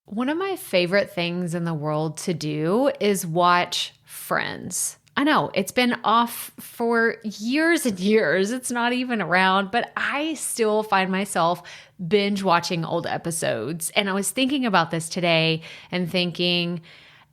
One of my favorite things in the world to do is watch Friends. I know it's been off for years and years. It's not even around, but I still find myself binge watching old episodes. And I was thinking about this today and thinking,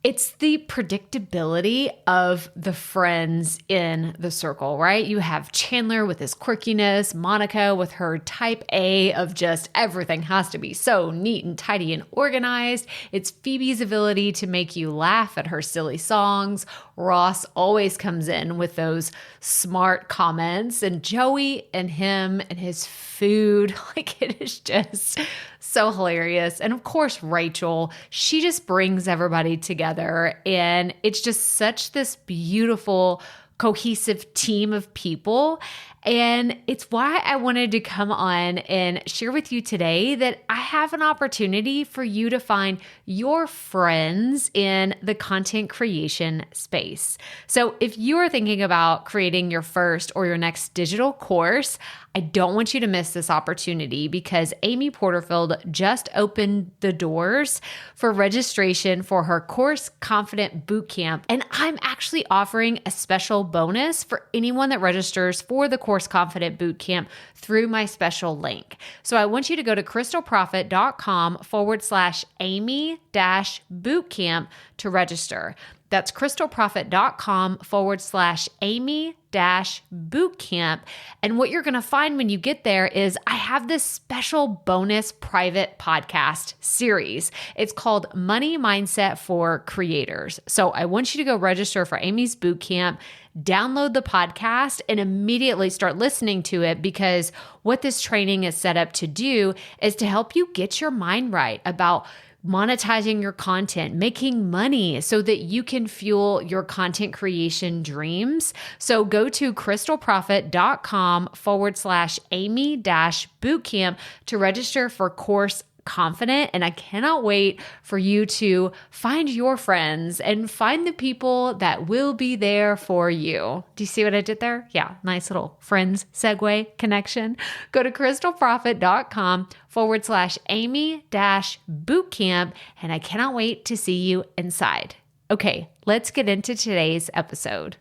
it's the predictability of the friends in the circle, right? You have Chandler with his quirkiness, Monica with her type A of just everything has to be so neat and tidy and organized. It's Phoebe's ability to make you laugh at her silly songs. Ross always comes in with those smart comments, and Joey and him and his food, like it is just so hilarious. And of course, Rachel, she just brings everybody together, and it's just such this beautiful, cohesive team of people. And it's why I wanted to come on and share with you today that I have an opportunity for you to find your friends in the content creation space. So if you are thinking about creating your first or your next digital course, I don't want you to miss this opportunity because Amy Porterfield just opened the doors for registration for her Course Confident Bootcamp. And I'm actually offering a special bonus for anyone that registers for the Course Confident Bootcamp through my special link. So I want you to go to crystalprofit.com/Amy-bootcamp to register. That's crystalprofit.com/Amy-bootcamp. And what you're going to find when you get there is I have this special bonus private podcast series. It's called Money Mindset for Creators. So I want you to go register for Amy's bootcamp, download the podcast, and immediately start listening to it, because what this training is set up to do is to help you get your mind right about monetizing your content, making money so that you can fuel your content creation dreams. So go to crystalprofit.com/Amy-bootcamp to register for Course Confident. And I cannot wait for you to find your friends and find the people that will be there for you. Do you see what I did there? Yeah, nice little friends segue connection. Go to crystalprofit.com/Amy-bootcamp. And I cannot wait to see you inside. Okay, let's get into today's episode.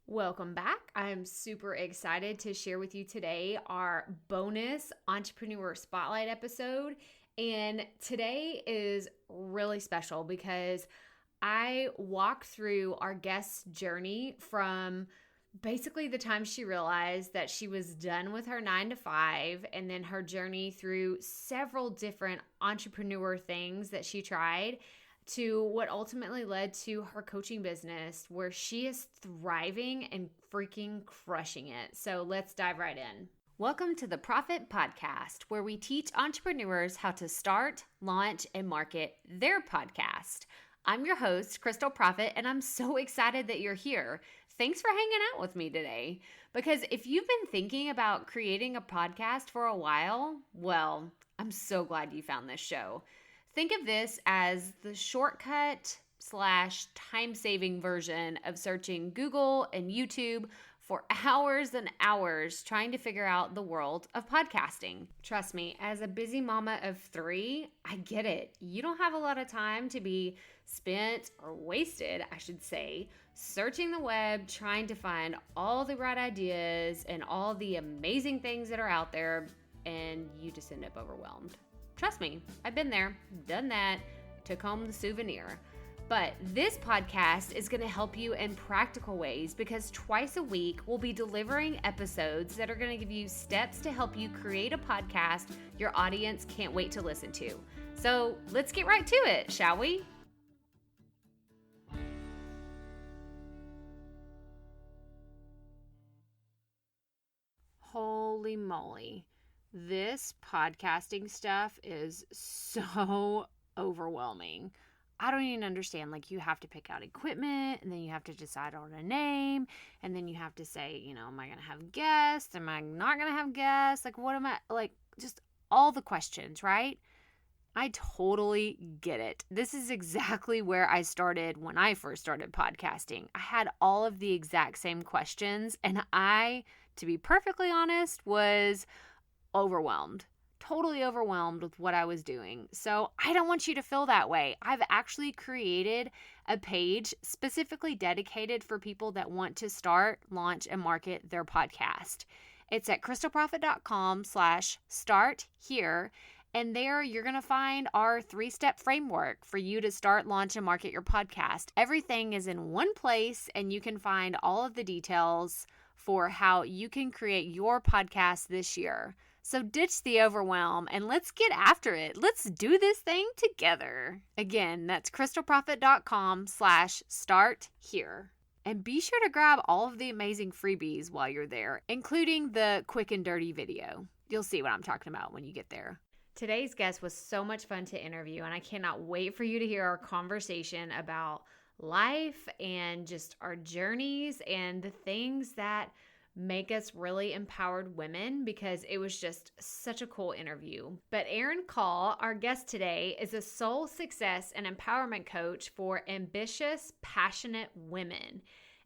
Welcome back. I'm super excited to share with you today our bonus Entrepreneur Spotlight episode. And today is really special because I walk through our guest's journey from basically the time she realized that she was done with her 9-to-5, and then her journey through several different entrepreneur things that she tried, to what ultimately led to her coaching business, where she is thriving and freaking crushing it. So let's dive right in. Welcome to the Profit Podcast, where we teach entrepreneurs how to start, launch, and market their podcast. I'm your host, Crystal Profit, and I'm so excited that you're here. Thanks for hanging out with me today. Because if you've been thinking about creating a podcast for a while, well, I'm so glad you found this show. Think of this as the shortcut / time-saving version of searching Google and YouTube for hours and hours trying to figure out the world of podcasting. Trust me, as a busy mama of 3, I get it. You don't have a lot of time to be spent or wasted, I should say, searching the web, trying to find all the right ideas and all the amazing things that are out there, and you just end up overwhelmed. Trust me, I've been there, done that, took home the souvenir. But this podcast is going to help you in practical ways, because twice a week we'll be delivering episodes that are going to give you steps to help you create a podcast your audience can't wait to listen to. So let's get right to it, shall we? Holy moly. This podcasting stuff is so overwhelming. I don't even understand. Like, you have to pick out equipment, and then you have to decide on a name, and then you have to say, am I going to have guests? Am I not going to have guests? Like, what am I, like, just all the questions, right? I totally get it. This is exactly where I started when I first started podcasting. I had all of the exact same questions, and I, to be perfectly honest, was overwhelmed. totally overwhelmed with what I was doing. So I don't want you to feel that way. I've actually created a page specifically dedicated for people that want to start, launch, and market their podcast. It's at crystalprofit.com/start here. And there you're going to find our 3-step framework for you to start, launch, and market your podcast. Everything is in one place, and you can find all of the details for how you can create your podcast this year. So ditch the overwhelm and let's get after it. Let's do this thing together. Again, that's crystalprofit.com/start here. And be sure to grab all of the amazing freebies while you're there, including the quick and dirty video. You'll see what I'm talking about when you get there. Today's guest was so much fun to interview, and I cannot wait for you to hear our conversation about life and just our journeys and the things that make us really empowered women, because it was just such a cool interview. But Erin Call, our guest today, is a soul success and empowerment coach for ambitious, passionate women.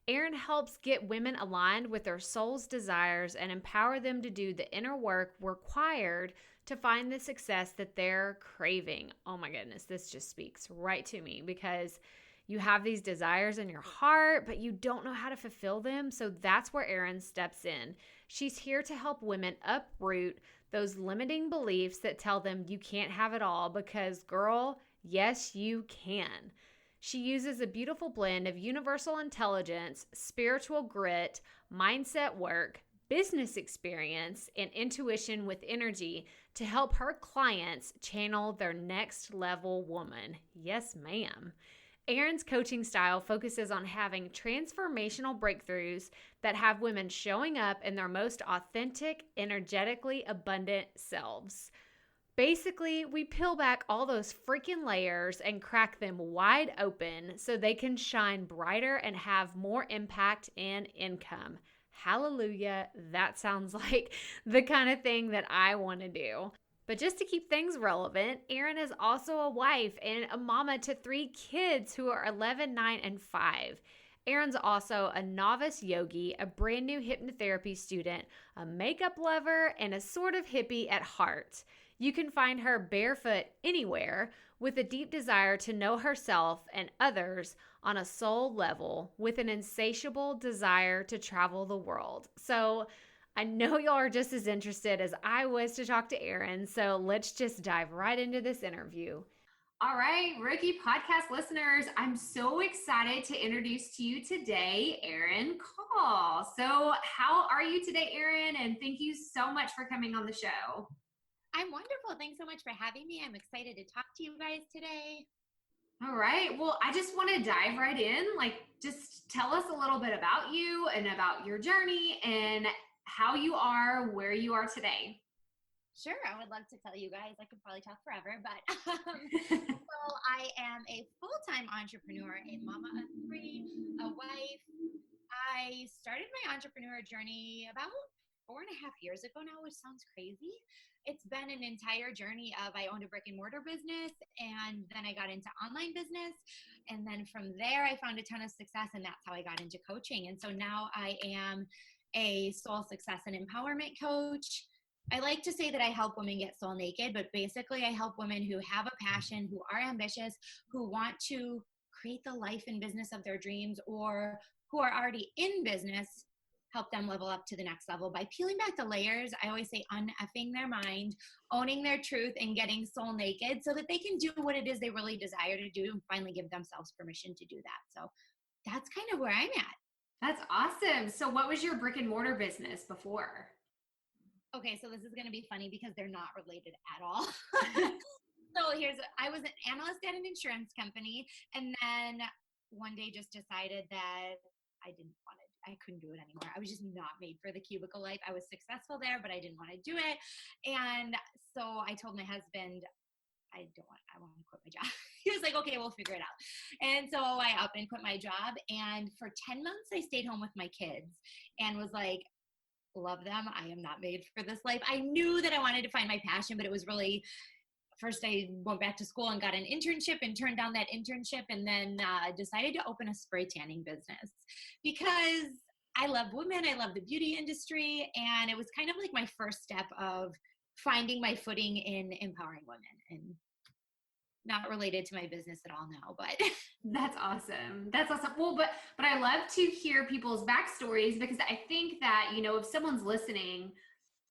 Erin helps get women aligned with their soul's desires and empower them to do the inner work required to find the success that they're craving. Oh my goodness, this just speaks right to me, because you have these desires in your heart, but you don't know how to fulfill them. So that's where Erin steps in. She's here to help women uproot those limiting beliefs that tell them you can't have it all, because girl, yes, you can. She uses a beautiful blend of universal intelligence, spiritual grit, mindset work, business experience, and intuition with energy to help her clients channel their next level woman. Yes, ma'am. Erin's coaching style focuses on having transformational breakthroughs that have women showing up in their most authentic, energetically abundant selves. Basically, we peel back all those freaking layers and crack them wide open so they can shine brighter and have more impact and income. Hallelujah. That sounds like the kind of thing that I want to do. But just to keep things relevant, Erin is also a wife and a mama to 3 kids who are 11, 9, and 5. Erin's also a novice yogi, a brand new hypnotherapy student, a makeup lover, and a sort of hippie at heart. You can find her barefoot anywhere with a deep desire to know herself and others on a soul level, with an insatiable desire to travel the world. So I know y'all are just as interested as I was to talk to Erin, so let's just dive right into this interview. All right, rookie podcast listeners, I'm so excited to introduce to you today, Erin Call. So how are you today, Erin? And thank you so much for coming on the show. I'm wonderful. Thanks so much for having me. I'm excited to talk to you guys today. All right. Well, I just want to dive right in. Just tell us a little bit about you and about your journey and how you are, where you are today. Sure. I would love to tell you guys. I could probably talk forever, but so I am a full-time entrepreneur, a mama of 3, a wife. I started my entrepreneur journey about 4.5 years ago now, which sounds crazy. It's been an entire journey of, I owned a brick and mortar business, and then I got into online business. And then from there, I found a ton of success, and that's how I got into coaching. And so now I am a soul success and empowerment coach. I like to say that I help women get soul naked, but basically I help women who have a passion, who are ambitious, who want to create the life and business of their dreams, or who are already in business, help them level up to the next level by peeling back the layers. I always say uneffing their mind, owning their truth, and getting soul naked so that they can do what it is they really desire to do and finally give themselves permission to do that. So that's kind of where I'm at. That's awesome. So what was your brick and mortar business before? Okay, so this is going to be funny because they're not related at all. So I was an analyst at an insurance company, and then one day just decided that I couldn't do it anymore. I was just not made for the cubicle life. I was successful there, but I didn't want to do it. And so I told my husband, I want to quit my job. He was like, okay, we'll figure it out. And so I up and quit my job. And for 10 months, I stayed home with my kids and was like, love them. I am not made for this life. I knew that I wanted to find my passion, but it was really, first I went back to school and got an internship and turned down that internship, and then decided to open a spray tanning business because I love women. I love the beauty industry. And it was kind of like my first step of finding my footing in empowering women, and not related to my business at all now, but That's awesome. That's awesome. Well, but I love to hear people's backstories, because I think that, if someone's listening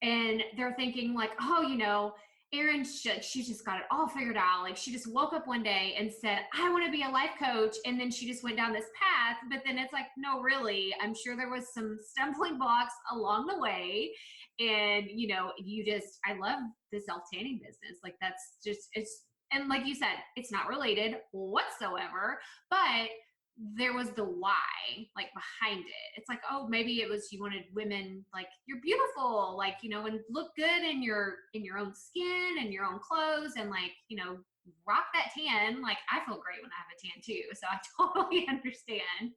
and they're thinking like, oh, Erin, she just got it all figured out. Like, she just woke up one day and said, I want to be a life coach. And then she just went down this path. But then it's like, no, really, I'm sure there was some stumbling blocks along the way. And, I love the self-tanning business. Like, that's just, and like you said, it's not related whatsoever, but there was the why, like, behind it. It's like, oh, maybe it was you wanted women, like, you're beautiful, like, and look good in your own skin and your own clothes, and like, rock that tan. Like, I feel great when I have a tan too, so I totally understand.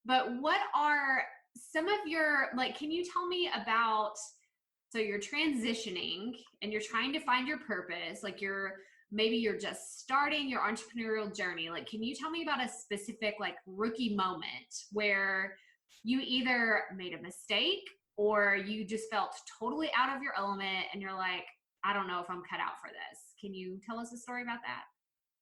But what are some of your, like, can you tell me about, so you're transitioning and you're trying to find your purpose, like maybe you're just starting your entrepreneurial journey. Like, can you tell me about a specific, like, rookie moment where you either made a mistake or you just felt totally out of your element and you're like, I don't know if I'm cut out for this. Can you tell us a story about that?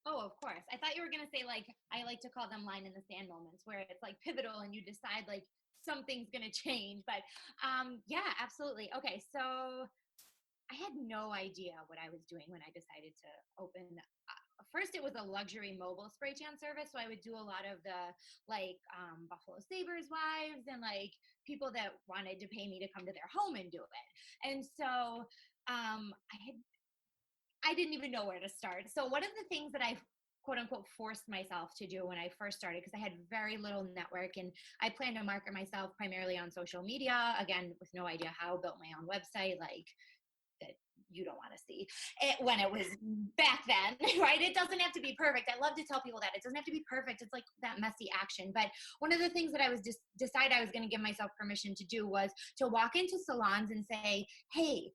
Oh, of course. I thought you were going to say, like, I like to call them line in the sand moments, where it's like pivotal and you decide like something's going to change. But yeah, absolutely. Okay. So I had no idea what I was doing when I decided to open. First, it was a luxury mobile spray tan service. So I would do a lot of the like Buffalo Sabres wives and like people that wanted to pay me to come to their home and do it. And so I didn't even know where to start. So one of the things that I quote unquote forced myself to do when I first started, because I had very little network and I planned to market myself primarily on social media, again, with no idea how, built my own website, like, that you don't want to see it when it was back then, right? It doesn't have to be perfect. I love to tell people that it doesn't have to be perfect. It's like that messy action. But one of the things that I was just decide I was going to give myself permission to do was to walk into salons and say, hey,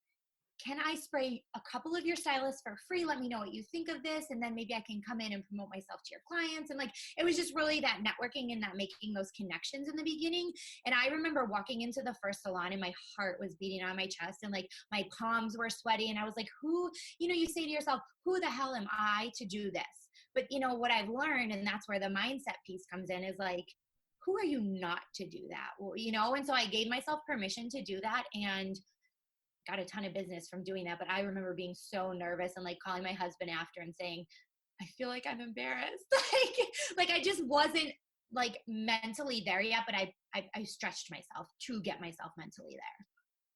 can I spray a couple of your stylists for free? Let me know what you think of this. And then maybe I can come in and promote myself to your clients. And like, it was just really that networking and that making those connections in the beginning. And I remember walking into the first salon and my heart was beating on my chest and like my palms were sweaty. And I was like, you say to yourself, who the hell am I to do this? But what I've learned, and that's where the mindset piece comes in, is like, who are you not to do that? And so I gave myself permission to do that and got a ton of business from doing that. But I remember being so nervous and like calling my husband after and saying, I feel like I'm embarrassed. like I just wasn't like mentally there yet, but I stretched myself to get myself mentally there.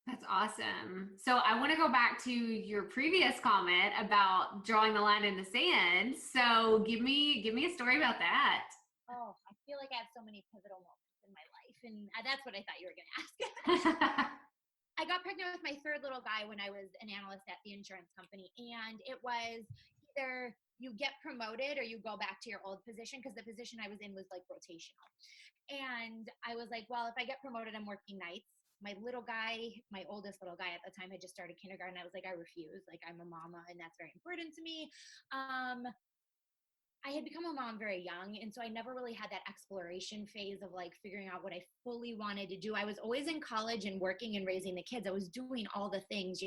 That's awesome. So I want to go back to your previous comment about drawing the line in the sand. So give me a story about that. Oh, I feel like I have so many pivotal moments in my life, and that's what I thought you were going to ask. I got pregnant with my third little guy when I was an analyst at the insurance company. And it was either you get promoted or you go back to your old position, because the position I was in was like rotational. And I was like, well, if I get promoted, I'm working nights. My little guy, my oldest little guy at the time, had just started kindergarten. I was like, I refuse. Like, I'm a mama and that's very important to me. I had become a mom very young. And so I never really had that exploration phase of like figuring out what I fully wanted to do. I was always in college and working and raising the kids. I was doing all the things,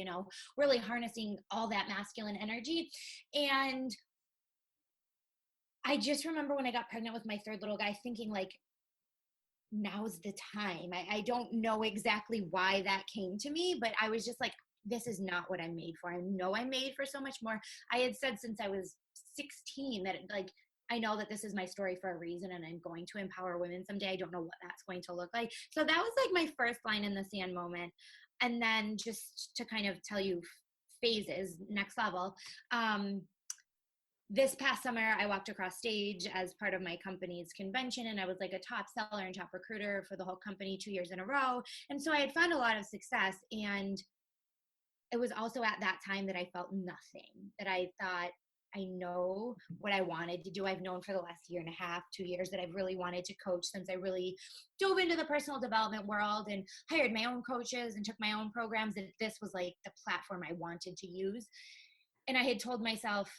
really harnessing all that masculine energy. And I just remember when I got pregnant with my third little guy thinking like, now's the time. I don't know exactly why that came to me, but I was just like, this is not what I'm made for. I know I'm made for so much more. I had said since I was 16 that like, I know that this is my story for a reason and I'm going to empower women someday. I don't know what that's going to look like. So that was like my first line in the sand moment. And then just to kind of tell you phases, next level, this past summer, I walked across stage as part of my company's convention, and I was like a top seller and top recruiter for the whole company 2 years in a row. And so I had found a lot of success. And it was also at that time that I felt nothing, that I thought, I know what I wanted to do. I've known for the last year and a half, 2 years, that I've really wanted to coach since I really dove into the personal development world and hired my own coaches and took my own programs. And this was like the platform I wanted to use. And I had told myself,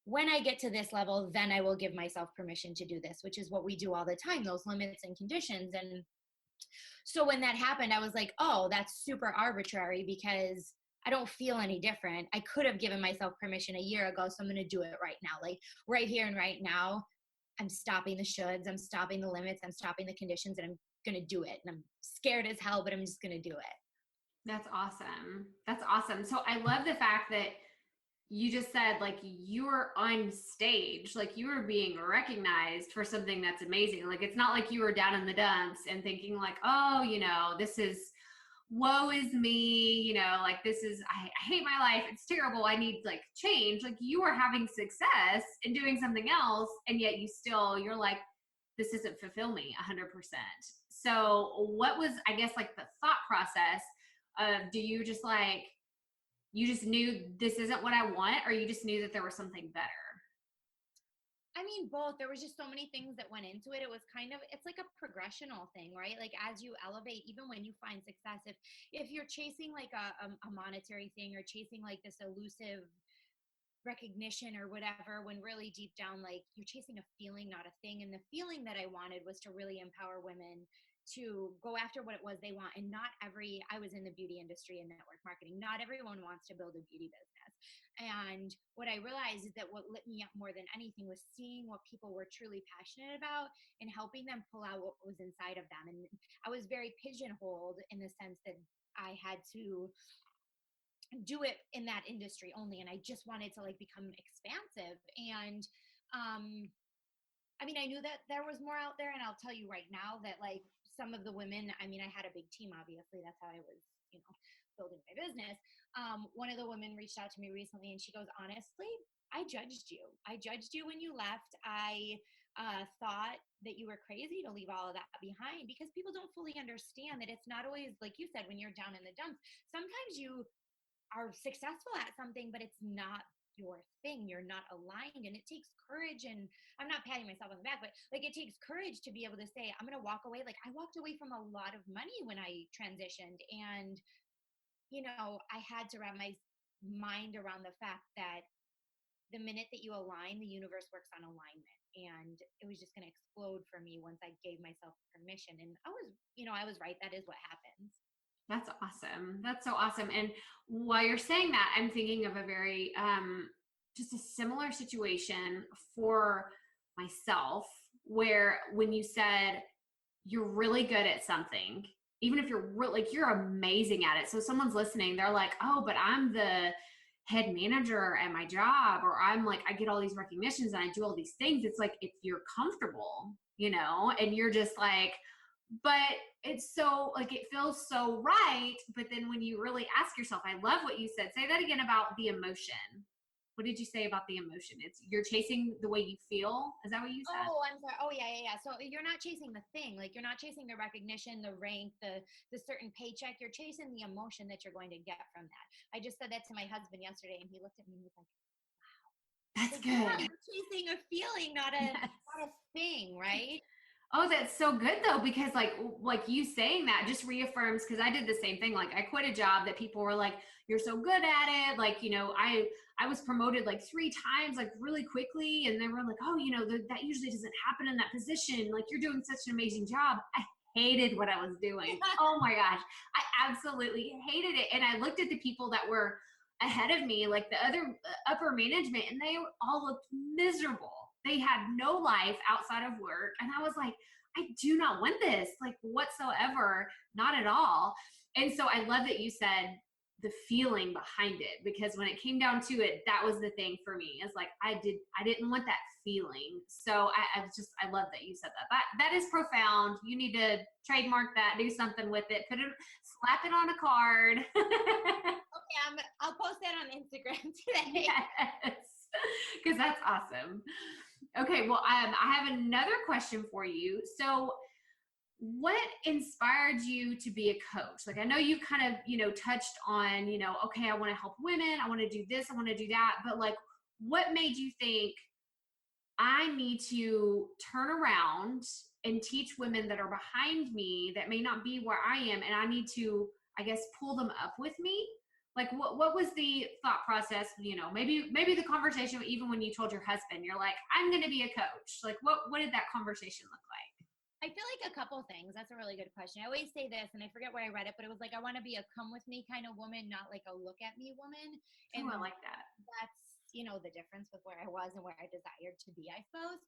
when I get to this level, then I will give myself permission to do this, which is what we do all the time, those limits and conditions. And so when that happened, I was like, oh, that's super arbitrary, because I don't feel any different. I could have given myself permission a year ago, so I'm going to do it right now. Like right here and right now, I'm stopping the shoulds, I'm stopping the limits, I'm stopping the conditions, and I'm going to do it. And I'm scared as hell, but I'm just going to do it. That's awesome. That's awesome. So I love the fact that you just said, like, you were on stage, like you were being recognized for something that's amazing. Like, it's not like you were down in the dumps and thinking like, oh, you know, this is, woe is me, you know, like this is, I hate my life. It's terrible. I need like change. Like you were having success and doing something else. And yet you're like, this doesn't fulfill me 100%. So what was, I guess, like the thought process of, do you just like, you just knew this isn't what I want, or you just knew that there was something better? I mean, both. There was just so many things that went into it. It was kind of, it's like a progressional thing, right? Like as you elevate, even when you find success, if you're chasing like a monetary thing or chasing like this elusive recognition or whatever, when really deep down, like you're chasing a feeling, not a thing. And the feeling that I wanted was to really empower women to go after what it was they want. And I was in the beauty industry and network marketing. Not everyone wants to build a beauty business. And what I realized is that what lit me up more than anything was seeing what people were truly passionate about and helping them pull out what was inside of them. And I was very pigeonholed in the sense that I had to do it in that industry only. And I just wanted to like become expansive. And, I mean, I knew that there was more out there, and I'll tell you right now that like some of the women, I mean, I had a big team, obviously, that's how I was, you know, building my business. One of the women reached out to me recently and she goes, honestly, I judged you. I judged you when you left. I thought that you were crazy to leave all of that behind, because people don't fully understand that it's not always, like you said, when you're down in the dumps, sometimes you are successful at something, but it's not your thing. You're not aligned, and it takes courage. And I'm not patting myself on the back, but like it takes courage to be able to say, I'm going to walk away. Like I walked away from a lot of money when I transitioned, and you know, I had to wrap my mind around the fact that the minute that you align, the universe works on alignment. And it was just going to explode for me once I gave myself permission. And I was right. That is what happens. That's awesome. That's so awesome. And while you're saying that, I'm thinking of a very, just a similar situation for myself, where when you said you're really good at something, even if you're amazing at it. So someone's listening, they're like, oh, but I'm the head manager at my job, or I'm like, I get all these recognitions and I do all these things. It's like, if you're comfortable, you know, and you're just like, but it's so like, it feels so right. But then when you really ask yourself, I love what you said. Say that again about the emotion. What did you say about the emotion? It's you're chasing the way you feel. Is that what you said? Oh, I'm sorry. Oh, yeah. So you're not chasing the thing. Like you're not chasing the recognition, the rank, the certain paycheck. You're chasing the emotion that you're going to get from that. I just said that to my husband yesterday, and he looked at me and was like, wow. That's good. Yeah, you're chasing a feeling, not a thing, right? Oh, that's so good though, because like you saying that just reaffirms, because I did the same thing. Like I quit a job that people were like, you're so good at it. Like, you know, I was promoted like 3 times, like really quickly. And they were like, oh, you know, that usually doesn't happen in that position. Like you're doing such an amazing job. I hated what I was doing. Oh my gosh. I absolutely hated it. And I looked at the people that were ahead of me, like the other upper management, and they all looked miserable. They had no life outside of work. And I was like, I do not want this, like whatsoever, not at all. And so I love that you said the feeling behind it, because when it came down to it, that was the thing for me. It's like, I didn't want that feeling. So I love that you said that. That is profound. You need to trademark that, do something with it, slap it on a card. Okay, I'll post that on Instagram today. Yes, because that's awesome. Okay, well, I have another question for you. So what inspired you to be a coach? Like, I know you kind of, you know, touched on, you know, okay, I want to help women. I want to do this. I want to do that. But like, what made you think I need to turn around and teach women that are behind me that may not be where I am, and I need to, I guess, pull them up with me? Like, what was the thought process? You know, maybe the conversation, even when you told your husband, you're like, I'm going to be a coach. Like, what did that conversation look like? I feel like a couple things. That's a really good question. I always say this, and I forget where I read it, but it was like, I want to be a come with me kind of woman, not like a look at me woman. And I like that. that's, the difference with where I was and where I desired to be, I suppose.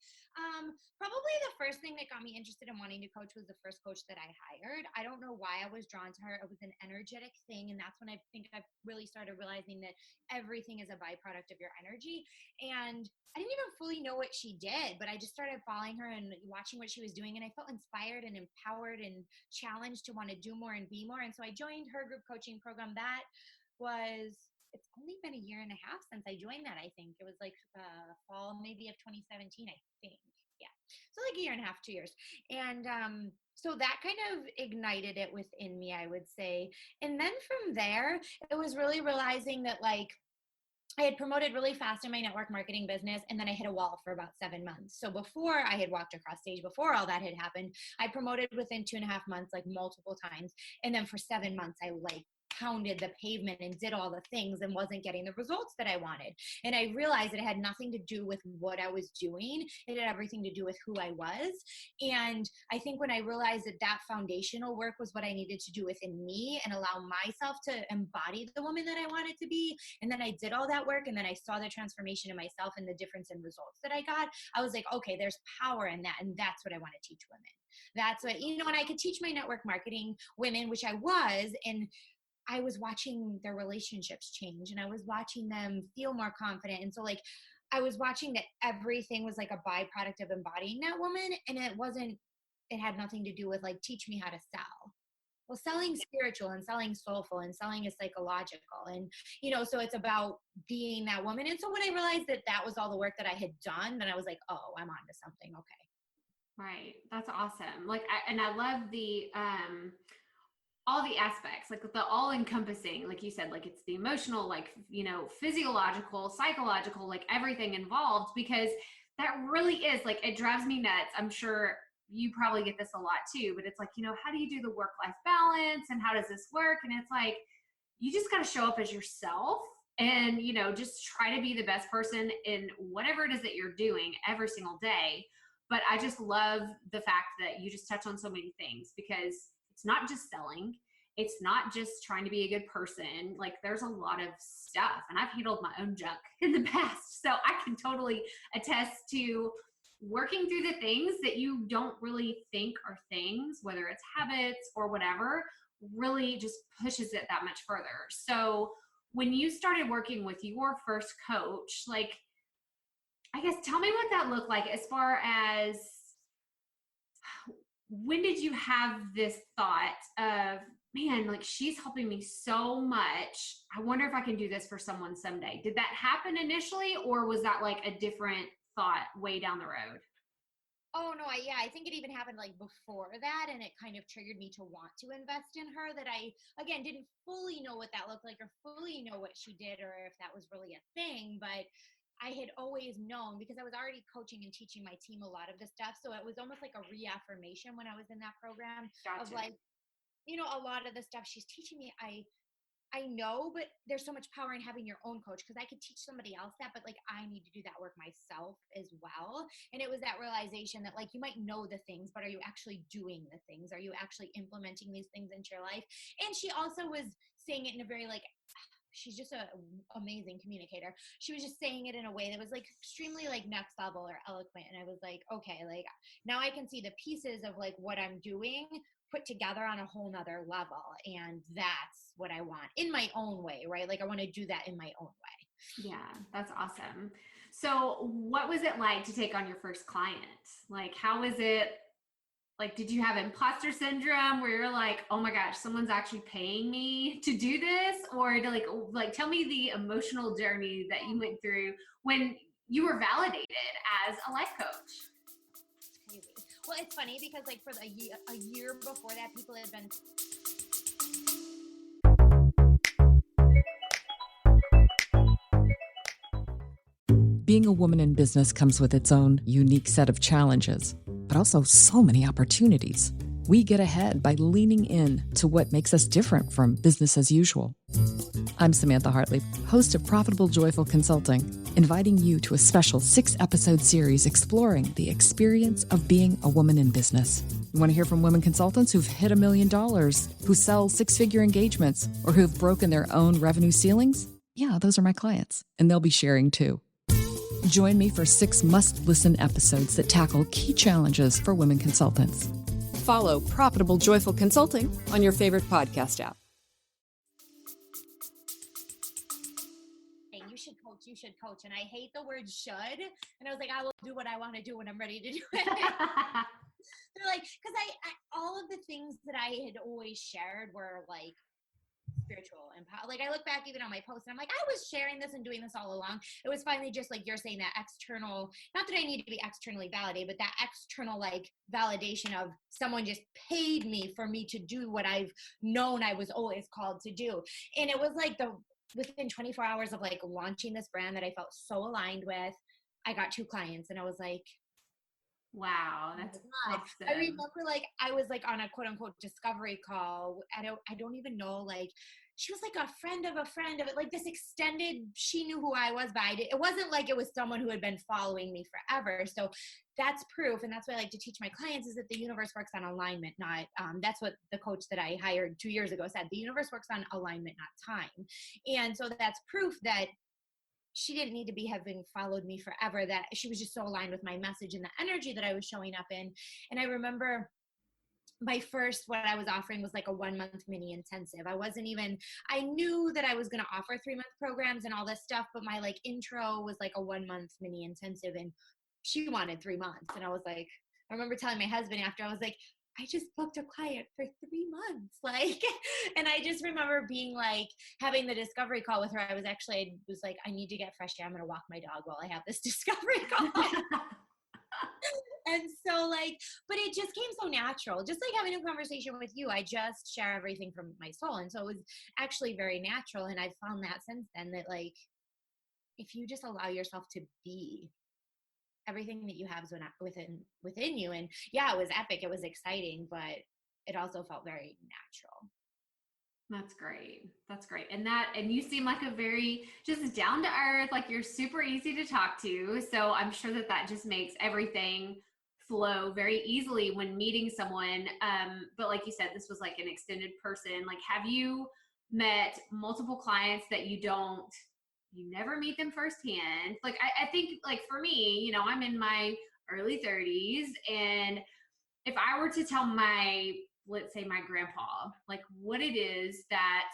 Probably the first thing that got me interested in wanting to coach was the first coach that I hired. I don't know why I was drawn to her. It was an energetic thing. And that's when I think I really started realizing that everything is a byproduct of your energy. And I didn't even fully know what she did, but I just started following her and watching what she was doing. And I felt inspired and empowered and challenged to want to do more and be more. And so I joined her group coaching program. It's only been a year and a half since I joined that. I think it was like fall maybe of 2017, I think. Yeah. So like a year and a half, 2 years. And so that kind of ignited it within me, I would say. And then from there, it was really realizing that like I had promoted really fast in my network marketing business, and then I hit a wall for about 7 months. So before I had walked across stage, before all that had happened, I promoted within 2.5 months, like multiple times. And then for 7 months, I like pounded the pavement and did all the things and wasn't getting the results that I wanted. And I realized it had nothing to do with what I was doing. It had everything to do with who I was. And I think when I realized that that foundational work was what I needed to do within me and allow myself to embody the woman that I wanted to be, and then I did all that work, and then I saw the transformation in myself and the difference in results that I got, I was like, okay, there's power in that. And that's what I want to teach women. That's what, and I could teach my network marketing women, which I was, and I was watching their relationships change, and I was watching them feel more confident. And so like, I was watching that everything was like a byproduct of embodying that woman. And it had nothing to do with like, teach me how to sell. Well, selling's spiritual and selling soulful and selling is psychological. And, so it's about being that woman. And so when I realized that that was all the work that I had done, then I was like, oh, I'm onto something. Okay. Right. That's awesome. Like, I love the, all the aspects, like the all encompassing, like you said, like it's the emotional, like, physiological, psychological, like everything involved, because that really is like, it drives me nuts. I'm sure you probably get this a lot too, but it's like, how do you do the work-life balance and how does this work? And it's like, you just got to show up as yourself and, just try to be the best person in whatever it is that you're doing every single day. But I just love the fact that you just touch on so many things, because it's not just selling. It's not just trying to be a good person. Like there's a lot of stuff, and I've handled my own junk in the past. So I can totally attest to working through the things that you don't really think are things, whether it's habits or whatever, really just pushes it that much further. So when you started working with your first coach, like, I guess, tell me what that looked like as far as, when did you have this thought of, man, like she's helping me so much, I wonder if I can do this for someone someday? Did that happen initially, or was that like a different thought way down the road? Oh no, I think it even happened like before that, and it kind of triggered me to want to invest in her, that I, again, didn't fully know what that looked like or fully know what she did or if that was really a thing, but I had always known, because I was already coaching and teaching my team a lot of this stuff. So it was almost like a reaffirmation when I was in that program. Gotcha. Of like, a lot of the stuff she's teaching me, I know, but there's so much power in having your own coach, because I could teach somebody else that, but like I need to do that work myself as well. And it was that realization that like, you might know the things, but are you actually doing the things? Are you actually implementing these things into your life? And she also was saying it in a very like, she's just an amazing communicator. She was just saying it in a way that was like extremely like next level or eloquent. And I was like, okay, like now I can see the pieces of like what I'm doing put together on a whole nother level. And that's what I want in my own way, right? Like I want to do that in my own way. Yeah, that's awesome. So what was it like to take on your first client? Like, how was it? Like, did you have imposter syndrome where you're like, oh my gosh, someone's actually paying me to do this? Or to like tell me the emotional journey that you went through when you were validated as a life coach. It's crazy. Well, it's funny because like for a year before that, people had been. Being a woman in business comes with its own unique set of challenges, but also so many opportunities. We get ahead by leaning in to what makes us different from business as usual. I'm Samantha Hartley, host of Profitable Joyful Consulting, inviting you to a special 6-episode series exploring the experience of being a woman in business. You want to hear from women consultants who've hit $1 million, who sell 6-figure engagements, or who've broken their own revenue ceilings? Yeah, those are my clients, and they'll be sharing too. Join me for 6 must-listen episodes that tackle key challenges for women consultants. Follow Profitable Joyful Consulting on your favorite podcast app. Hey, you should coach. And I hate the word should. And I was like, I will do what I want to do when I'm ready to do it. They're like, because I all of the things that I had always shared were like spiritual and like I look back even on my posts and I'm like, I was sharing this and doing this all along. It was finally just like you're saying, that external, not that I need to be externally validated, but that external like validation of someone just paid me for me to do what I've known I was always called to do. And it was like within 24 hours of like launching this brand that I felt so aligned with, I got 2 clients and I was like, wow, that's awesome. I remember like I was like on a quote unquote discovery call. I don't even know, like she was like a friend of it, like this extended, she knew who I was, but it wasn't like it was someone who had been following me forever. So that's proof. And that's what I like to teach my clients, is that the universe works on alignment, not, that's what the coach that I hired 2 years ago said. The universe works on alignment, not time. And so that's proof that she didn't need to be having followed me forever, that she was just so aligned with my message and the energy that I was showing up in. And I remember my first, what I was offering was like a 1-month mini intensive. I knew that I was going to offer 3-month programs and all this stuff, but my like intro was like a 1-month mini intensive and she wanted 3 months. And I was like, I remember telling my husband after, I was like, I just booked a client for 3 months. Like, and I just remember being like, having the discovery call with her. I was like, I need to get fresh air. I'm going to walk my dog while I have this discovery call. And so like, but it just came so natural, just like having a conversation with you. I just share everything from my soul. And so it was actually very natural. And I've found that since then, that like, if you just allow yourself to be, everything that you have is within you. And yeah, it was epic. It was exciting, but it also felt very natural. That's great. That's great. And you seem like a very just down to earth, like you're super easy to talk to. So I'm sure that just makes everything flow very easily when meeting someone. But like you said, this was like an extended person. Like, have you met multiple clients that you never meet them firsthand? Like, I think like for me, I'm in my early 30s, and if I were to tell let's say my grandpa, like what it is that,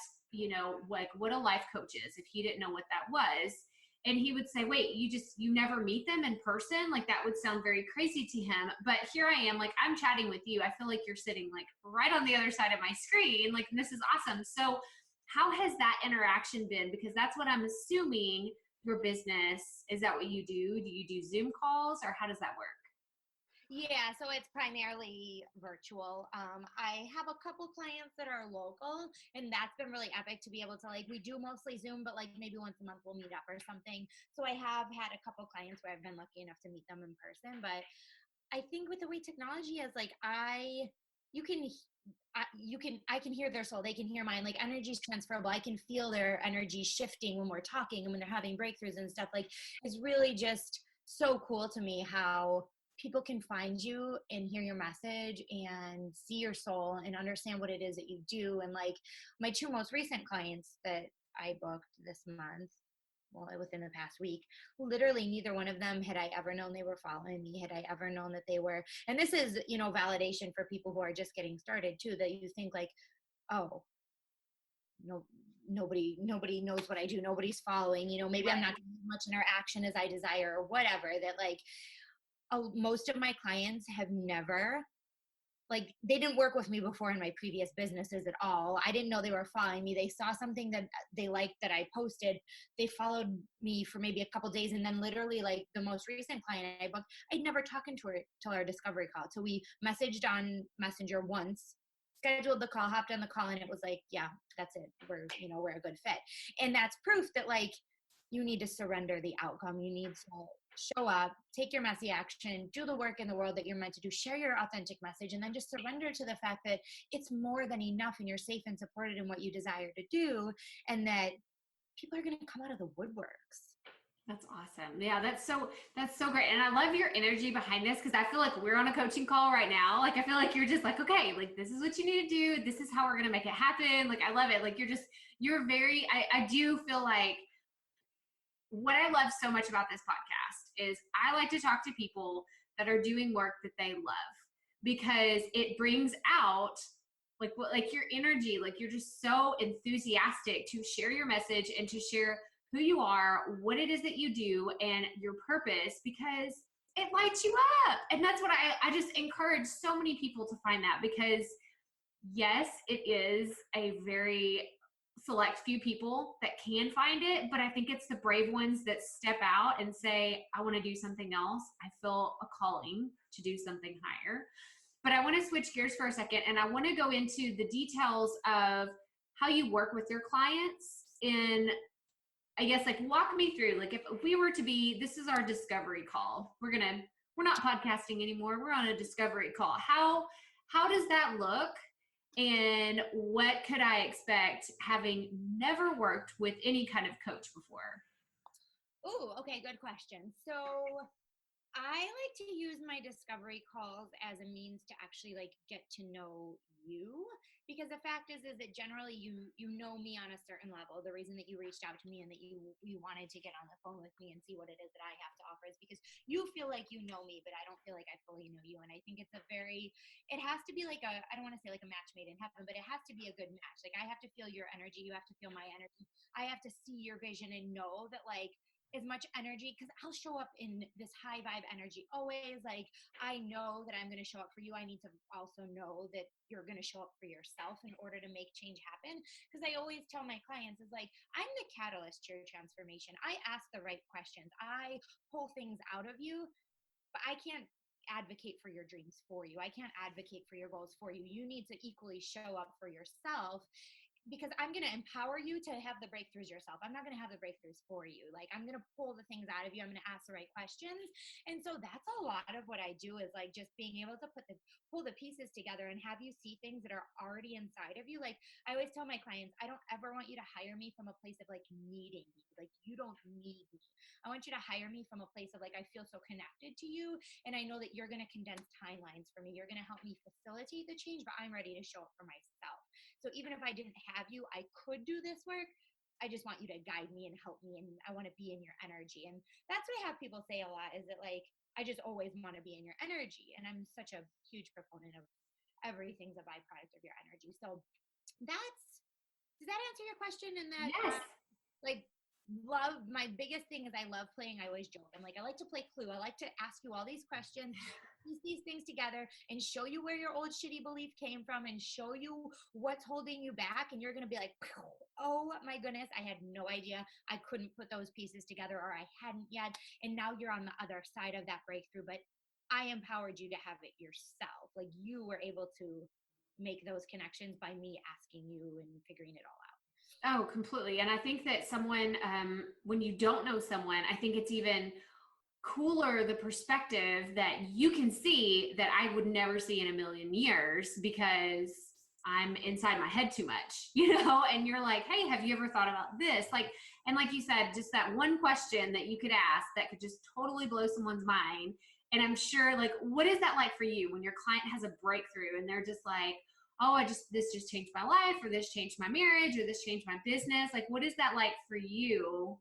like what a life coach is, if he didn't know what that was, and he would say, wait, you never meet them in person? Like that would sound very crazy to him. But here I am, like I'm chatting with you. I feel like you're sitting like right on the other side of my screen. Like, this is awesome. So how has that interaction been? Because that's what I'm assuming your business, is that what you do? Do you do Zoom calls, or how does that work? Yeah, so it's primarily virtual. I have a couple clients that are local, and that's been really epic to be able to, like, we do mostly Zoom, but like maybe once a month we'll meet up or something. So I have had a couple clients where I've been lucky enough to meet them in person. But I think with the way technology is, like, I can hear their soul. They can hear mine. Like, energy is transferable. I can feel their energy shifting when we're talking and when they're having breakthroughs and stuff. Like, it's really just so cool to me how people can find you and hear your message and see your soul and understand what it is that you do. And like my 2 most recent clients that I booked this month, well, within the past week, literally neither one of them had I ever known they were following me, had I ever known that they were. And this is, validation for people who are just getting started too, that you think like, oh, no, nobody knows what I do. Nobody's following, maybe I'm not doing as much interaction as I desire or whatever. That like, most of my clients have never, like, they didn't work with me before in my previous businesses at all. I didn't know they were following me. They saw something that they liked that I posted. They followed me for maybe a couple days. And then literally, like, the most recent client I booked, I'd never talked to her till our discovery call. So we messaged on Messenger once, scheduled the call, hopped on the call, and it was like, yeah, that's it. We're a good fit. And that's proof that, like, you need to surrender the outcome. You need to show up, take your messy action, do the work in the world that you're meant to do, share your authentic message, and then just surrender to the fact that it's more than enough and you're safe and supported in what you desire to do, and that people are going to come out of the woodworks. That's awesome. Yeah, that's so great. And I love your energy behind this because I feel like we're on a coaching call right now. Like, I feel like you're just like, okay, like this is what you need to do. This is how we're going to make it happen. Like, I love it. Like, you're very, I do feel like what I love so much about this podcast is I like to talk to people that are doing work that they love because it brings out like your energy, like you're just so enthusiastic to share your message and to share who you are, what it is that you do, and your purpose, because it lights you up. And that's what I just encourage so many people to find that, because yes, it is a very select few people that can find it, but I think it's the brave ones that step out and say, I want to do something else. I feel a calling to do something higher. But I want to switch gears for a second, and I want to go into the details of how you work with your clients in, I guess, like walk me through, like if we were to be, this is our discovery call. We're not podcasting anymore. We're on a discovery call. How does that look? And what could I expect having never worked with any kind of coach before? Oh, okay. Good question. So I like to use my discovery calls as a means to actually like get to know you, because the fact is that generally you know me on a certain level. The reason that you reached out to me and that you wanted to get on the phone with me and see what it is that I have to offer is because you feel like you know me, but I don't feel like I fully know you. And I think it has to be like I don't want to say like a match made in heaven, but it has to be a good match. Like I have to feel your energy. You have to feel my energy. I have to see your vision and know that like as much energy, because I'll show up in this high vibe energy always. Like I know that I'm going to show up for you. I need to also know that you're going to show up for yourself in order to make change happen. Because I always tell my clients is like, I'm the catalyst to your transformation. I ask the right questions. I pull things out of you, but I can't advocate for your dreams for you. I can't advocate for your goals for you. You need to equally show up for yourself, because I'm going to empower you to have the breakthroughs yourself. I'm not going to have the breakthroughs for you. Like I'm going to pull the things out of you. I'm going to ask the right questions. And so that's a lot of what I do, is like just being able to pull the pieces together and have you see things that are already inside of you. Like I always tell my clients, I don't ever want you to hire me from a place of like needing me. Like you don't need me. I want you to hire me from a place of like, I feel so connected to you. And I know that you're going to condense timelines for me. You're going to help me facilitate the change, but I'm ready to show up for myself. So even if I didn't have you, I could do this work. I just want you to guide me and help me. And I want to be in your energy. And that's what I have people say a lot, is that like, I just always want to be in your energy. And I'm such a huge proponent of everything's a byproduct of your energy. So does that answer your question? And that, Yes. Love, my biggest thing is I love playing. I always joke. I'm like, I like to play Clue. I like to ask you all these questions, piece these things together and show you where your old shitty belief came from and show you what's holding you back. And you're going to be like, oh my goodness, I had no idea. I couldn't put those pieces together, or I hadn't yet. And now you're on the other side of that breakthrough, but I empowered you to have it yourself. Like you were able to make those connections by me asking you and figuring it all out. Oh, completely. And I think that someone, when you don't know someone, I think it's even cooler the perspective that you can see that I would never see in a million years because I'm inside my head too much, and you're like, hey, have you ever thought about this? And like you said, just that one question that you could ask that could just totally blow someone's mind. And I'm sure, like, what is that like for you when your client has a breakthrough and they're just like, oh, this just changed my life, or this changed my marriage, or this changed my business? Like, what is that like for you?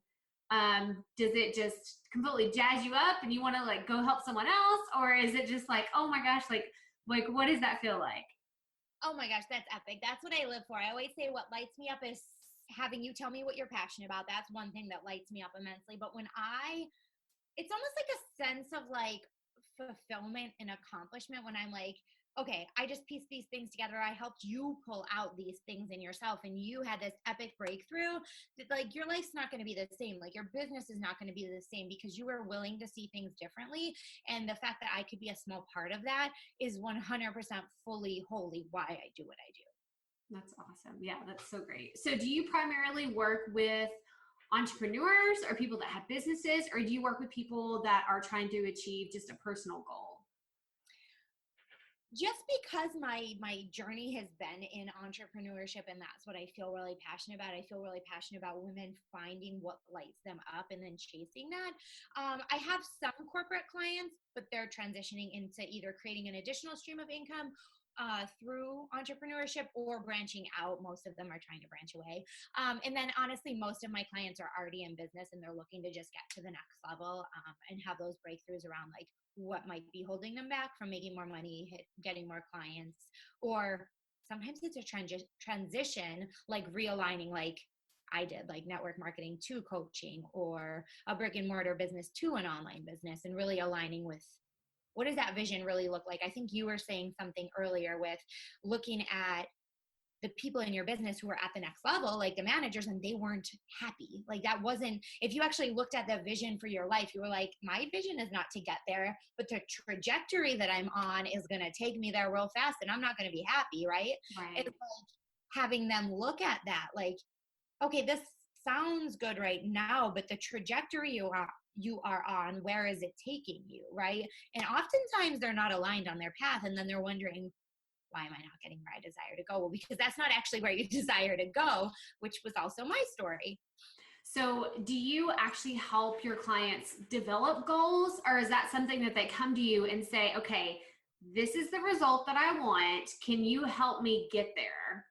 Does it just completely jazz you up and you want to like go help someone else? Or is it just like, oh my gosh, like what does that feel like? Oh my gosh, that's epic. That's what I live for. I always say what lights me up is having you tell me what you're passionate about. That's one thing that lights me up immensely. But it's almost like a sense of like fulfillment and accomplishment when I'm like, okay, I just pieced these things together. I helped you pull out these things in yourself, and you had this epic breakthrough that like your life's not going to be the same. Like your business is not going to be the same because you were willing to see things differently. And the fact that I could be a small part of that is 100% fully, wholly why I do what I do. That's awesome. Yeah, that's so great. So do you primarily work with entrepreneurs or people that have businesses, or do you work with people that are trying to achieve just a personal goal? just because my journey has been in entrepreneurship, and that's what I feel really passionate about. I feel really passionate about women finding what lights them up and then chasing that. I have some corporate clients, but they're transitioning into either creating an additional stream of income through entrepreneurship or branching out. Most of them are trying to branch away. And then honestly, most of my clients are already in business and they're looking to just get to the next level and have those breakthroughs around like what might be holding them back from making more money, getting more clients, or sometimes it's a transition, like realigning, like I did, like network marketing to coaching, or a brick and mortar business to an online business, and really aligning with what does that vision really look like? I think you were saying something earlier with looking at the people in your business who were at the next level, like the managers, and they weren't happy. Like that wasn't, if you actually looked at the vision for your life, you were like, my vision is not to get there, but the trajectory that I'm on is going to take me there real fast and I'm not going to be happy, right? It's like having them look at that, like, okay, this sounds good right now, but the trajectory you are on, where is it taking you, right? And oftentimes they're not aligned on their path, and then they're wondering, why am I not getting where I desire to go? Well, because that's not actually where you desire to go, which was also my story. So do you actually help your clients develop goals, or is that something that they come to you and say, okay, this is the result that I want. Can you help me get there?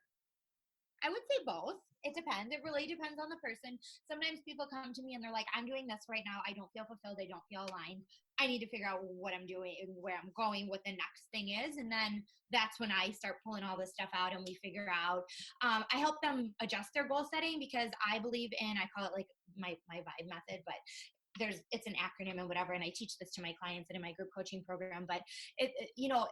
I would say both. It depends. It really depends on the person. Sometimes people come to me and they're like, I'm doing this right now. I don't feel fulfilled. I don't feel aligned. I need to figure out what I'm doing and where I'm going, what the next thing is. And then that's when I start pulling all this stuff out and we figure out, I help them adjust their goal setting, because I believe in, I call it like my vibe method, but it's an acronym and whatever. And I teach this to my clients and in my group coaching program, but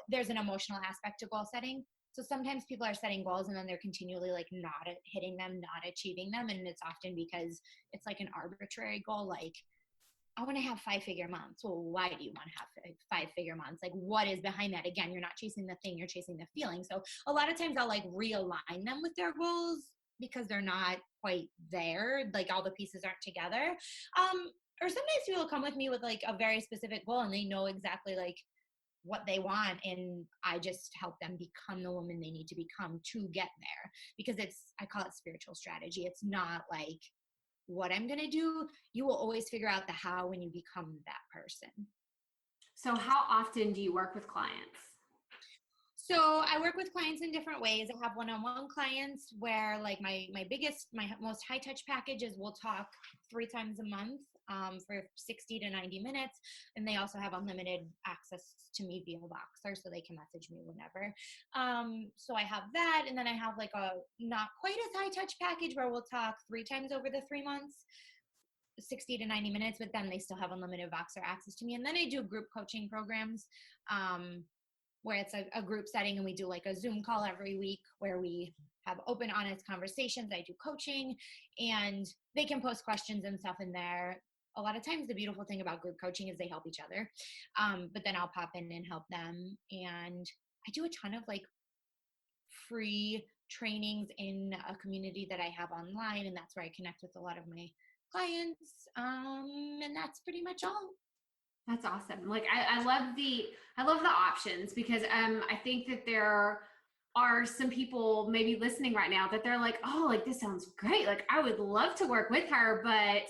there's an emotional aspect to goal setting. So sometimes people are setting goals and then they're continually like not hitting them, not achieving them. And it's often because it's like an arbitrary goal. Like, I want to have 5-figure months. Well, why do you want to have 5-figure months? Like, what is behind that? Again, you're not chasing the thing, you're chasing the feeling. So a lot of times I'll like realign them with their goals because they're not quite there. Like all the pieces aren't together. Or sometimes people come with me with like a very specific goal and they know exactly like what they want, and I just help them become the woman they need to become to get there, because I call it spiritual strategy. It's not like what I'm going to do. You will always figure out the how when you become that person. So how often do you work with clients? So I work with clients in different ways. I have one-on-one clients where like my most high touch package is we'll talk 3 times a month for 60 to 90 minutes. And they also have unlimited access to me via Voxer, so they can message me whenever. So I have that. And then I have like a not quite as high touch package where we'll talk 3 times over the 3 months, 60 to 90 minutes, but then they still have unlimited Voxer access to me. And then I do group coaching programs, where it's a group setting and we do like a Zoom call every week where we have open, honest conversations. I do coaching and they can post questions and stuff in there. A lot of times the beautiful thing about group coaching is they help each other. But then I'll pop in and help them. And I do a ton of like free trainings in a community that I have online. And that's where I connect with a lot of my clients. And that's pretty much all. That's awesome. Like I love the options, because I think that there are some people maybe listening right now that they're like, oh, like this sounds great. Like I would love to work with her, but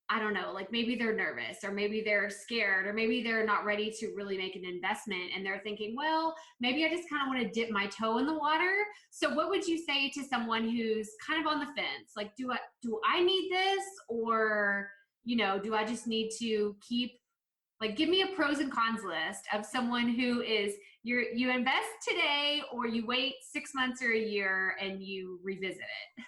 I don't know, like maybe they're nervous, or maybe they're scared, or maybe they're not ready to really make an investment, and they're thinking, well, maybe I just kind of want to dip my toe in the water. So what would you say to someone who's kind of on the fence? Like, do I need this, or, do I just need to keep, like, give me a pros and cons list of someone who is, you invest today, or you wait 6 months or a year and you revisit it?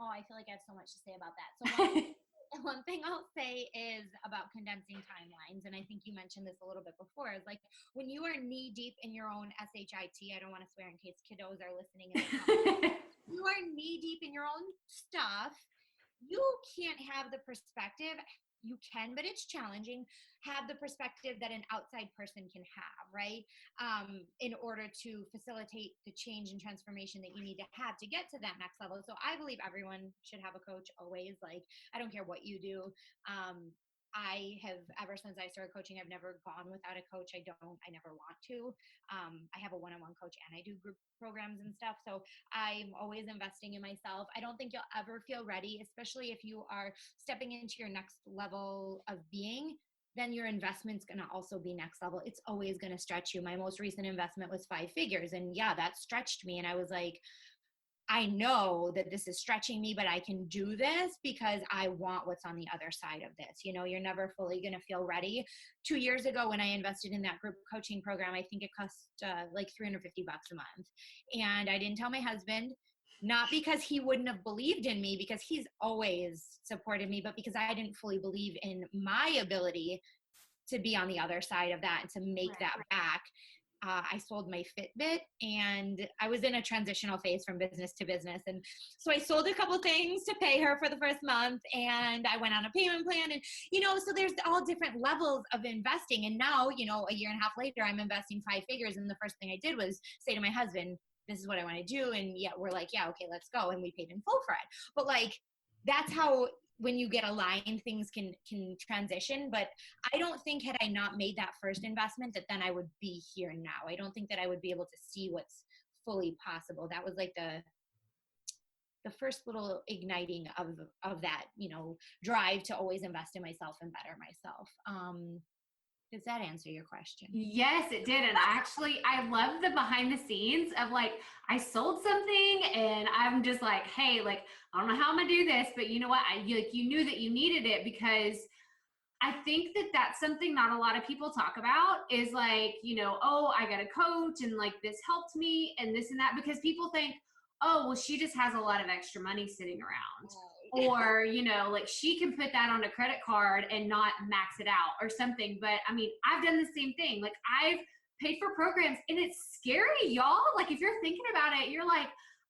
Oh, I feel like I have so much to say about that. So one thing I'll say is about condensing timelines, and I think you mentioned this a little bit before, is like when you are knee deep in your own SHIT, I don't want to swear in case kiddos are listening. You are knee deep in your own stuff. You can't have the perspective. You can, but it's challenging, have the perspective that an outside person can have, right? In order to facilitate the change and transformation that you need to have to get to that next level. So I believe everyone should have a coach always. Like, I don't care what you do. I have, ever since I started coaching, I've never gone without a coach. I never want to. I have a one-on-one coach and I do group programs and stuff. So I'm always investing in myself. I don't think you'll ever feel ready, especially if you are stepping into your next level of being, then your investment's going to also be next level. It's always going to stretch you. My most recent investment was 5 figures. And yeah, that stretched me. And I was like, I know that this is stretching me, but I can do this because I want what's on the other side of this. You know, you're never fully going to feel ready. 2 years ago, when I invested in that group coaching program, I think it cost like $350 a month. And I didn't tell my husband, not because he wouldn't have believed in me, because he's always supported me, but because I didn't fully believe in my ability to be on the other side of that and to make that back. I sold my Fitbit, and I was in a transitional phase from business to business. And so I sold a couple things to pay her for the first month, and I went on a payment plan. And, you know, so there's all different levels of investing. And now, you know, a year and a half later, I'm investing 5 figures. And the first thing I did was say to my husband, this is what I want to do. And yeah, we're like, yeah, okay, let's go. And we paid in full for it. But like, that's how, when you get aligned, things can transition. But I don't think, had I not made that first investment, that then I would be here now. I don't think that I would be able to see what's fully possible. That was like the first little igniting of that, you know, drive to always invest in myself and better myself. Does that answer your question? Yes, it did. And I love the behind the scenes of like, I sold something and I'm just like, hey, like, I don't know how I'm gonna do this, but you know what? You knew that you needed it, because I think that that's something not a lot of people talk about, is like, you know, oh, I got a coach and like this helped me and this and that, because people think, oh, well, she just has a lot of extra money sitting around. Or, you know, like she can put that on a credit card and not max it out or something. But I mean, I've done the same thing. Like I've paid for programs and it's scary, y'all. Like if you're thinking about it, you're like,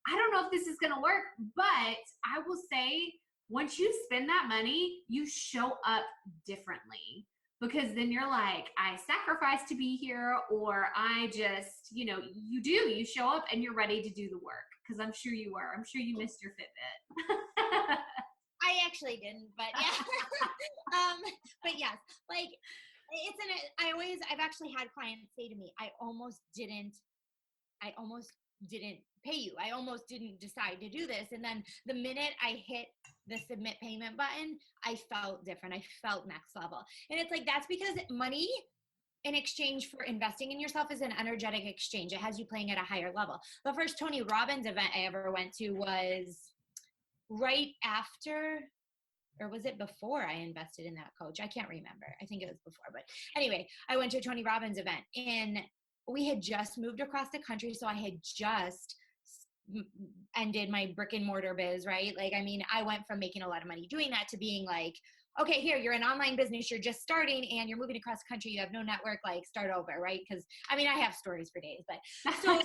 I don't know if this is going to work. But I will say, once you spend that money, you show up differently, because then you're like, I sacrificed to be here, or I just, you know, you show up and you're ready to do the work. Because I'm sure you were. I'm sure you missed your Fitbit. I actually didn't, but yeah. But yes, like I've actually had clients say to me, I almost didn't pay you. I almost didn't decide to do this. And then the minute I hit the submit payment button, I felt different. I felt next level. And it's like, that's because money in exchange for investing in yourself is an energetic exchange. It has you playing at a higher level. The first Tony Robbins event I ever went to was right after, or was it before I invested in that coach? I can't remember. I think it was before. But anyway, I went to a Tony Robbins event, and we had just moved across the country. So I had just ended my brick and mortar biz, right? Like, I mean, I went from making a lot of money doing that to being like, okay, here, you're an online business, you're just starting and you're moving across the country, you have no network, like start over, right? Because I mean, I have stories for days, but so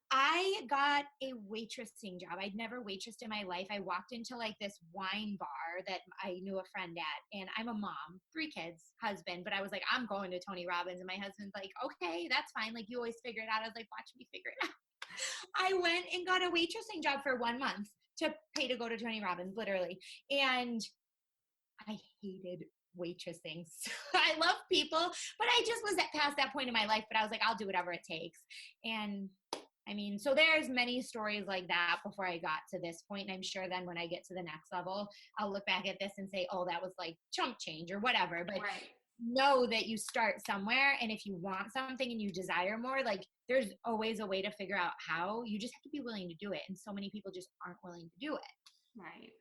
I got a waitressing job. I'd never waitressed in my life. I walked into like this wine bar that I knew a friend at, and I'm a mom, 3 kids, husband, but I was like, I'm going to Tony Robbins. And my husband's like, okay, that's fine. Like you always figure it out. I was like, watch me figure it out. I went and got a waitressing job for 1 month to pay to go to Tony Robbins, literally. And I hated waitressing. I love people, but I just was past that point in my life, but I was like, I'll do whatever it takes. And I mean, so there's many stories like that before I got to this point. And I'm sure then when I get to the next level, I'll look back at this and say, oh, that was like chump change or whatever. But know that you start somewhere. And if you want something and you desire more, like there's always a way to figure out how. You just have to be willing to do it. And so many people just aren't willing to do it. Right.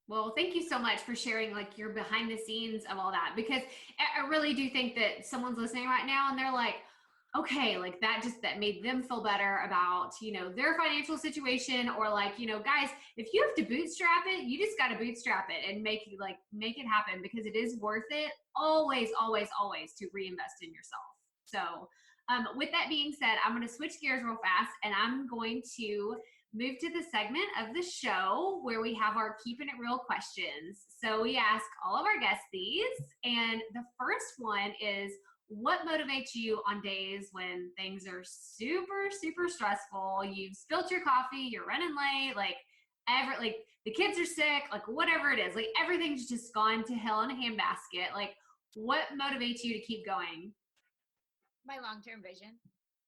Well, thank you so much for sharing like your behind the scenes of all that, because I really do think that someone's listening right now and they're like, okay, like that made them feel better about, you know, their financial situation, or like, you know, guys, if you have to bootstrap it, you just got to bootstrap it and make it happen, because it is worth it always, always, always to reinvest in yourself. So with that being said, I'm going to switch gears real fast and I'm going to move to the segment of the show where we have our keeping it real questions. So we ask all of our guests these, and the first one is, what motivates you on days when things are super, super stressful? You've spilt your coffee, you're running late, like like the kids are sick, like whatever it is, like everything's just gone to hell in a handbasket. Like what motivates you to keep going? My long-term vision.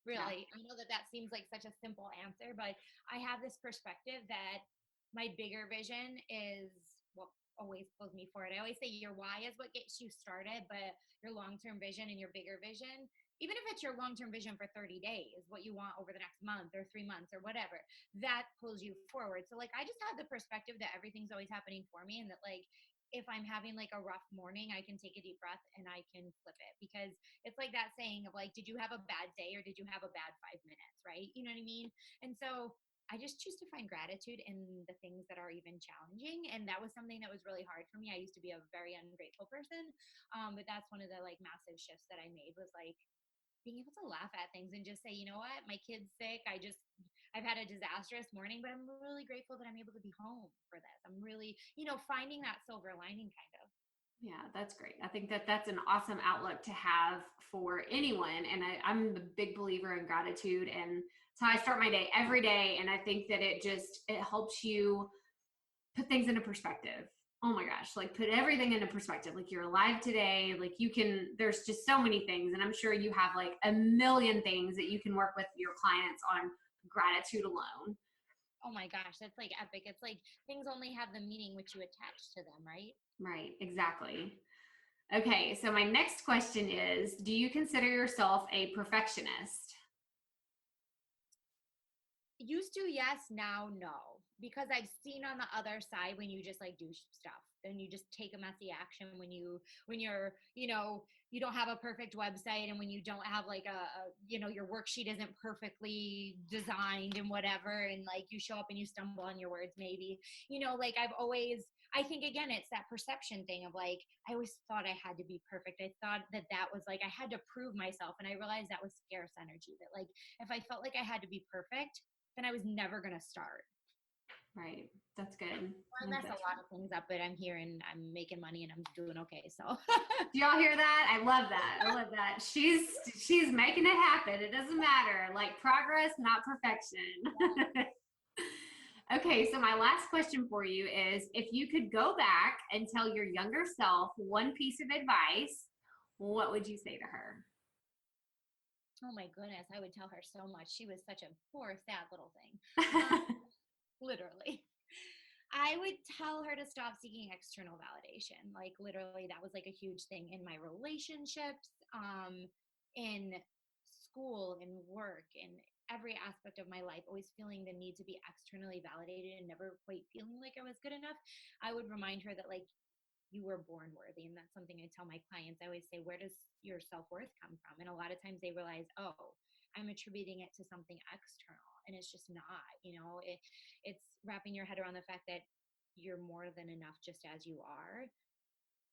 Really. Yeah. I know that seems like such a simple answer, but I have this perspective that my bigger vision is what always pulls me forward. I always say your why is what gets you started, but your long-term vision and your bigger vision, even if it's your long-term vision for 30 days, what you want over the next month or 3 months or whatever, that pulls you forward. So like, I just have the perspective that everything's always happening for me, and that like, if I'm having like a rough morning, I can take a deep breath and I can flip it, because it's like that saying of like, did you have a bad day or did you have a bad 5 minutes? Right. You know what I mean? And so I just choose to find gratitude in the things that are even challenging. And that was something that was really hard for me. I used to be a very ungrateful person. But that's one of the like massive shifts that I made, was like being able to laugh at things and just say, you know what, my kid's sick. I've had a disastrous morning, but I'm really grateful that I'm able to be home for this. I'm really, finding that silver lining kind of. Yeah, that's great. I think that that's an awesome outlook to have for anyone. And I'm a big believer in gratitude, and it's how I start my day every day. And I think that it helps you put things into perspective. Oh my gosh, like put everything into perspective. Like you're alive today. Like there's just so many things. And I'm sure you have like a million things that you can work with your clients on gratitude alone. Oh my gosh, that's like epic. It's like things only have the meaning which you attach to them, right? Right, exactly. Okay, so my next question is, do you consider yourself a perfectionist? Used to, yes. Now, no. Because I've seen on the other side when you just like do stuff, then you just take a messy action when you're, you don't have a perfect website, and when you don't have like your worksheet isn't perfectly designed and whatever, and like you show up and you stumble on your words maybe, like I think again, it's that perception thing of like, I always thought I had to be perfect. I thought that was like, I had to prove myself. And I realized that was scarce energy, that like, if I felt like I had to be perfect, then I was never going to start. Right. That's good. I mess a lot of things up, but I'm here and I'm making money and I'm doing okay. So do y'all hear that? I love that. I love that. She's making it happen. It doesn't matter. Like progress, not perfection. Okay. So my last question for you is, if you could go back and tell your younger self one piece of advice, what would you say to her? Oh my goodness. I would tell her so much. She was such a poor, sad little thing. Literally. I would tell her to stop seeking external validation. Like literally, that was like a huge thing in my relationships, in school, in work, in every aspect of my life, always feeling the need to be externally validated and never quite feeling like I was good enough. I would remind her that like, you were born worthy. And that's something I tell my clients. I always say, where does your self-worth come from? And a lot of times they realize, oh, I'm attributing it to something external. And it's just not, it's wrapping your head around the fact that you're more than enough just as you are.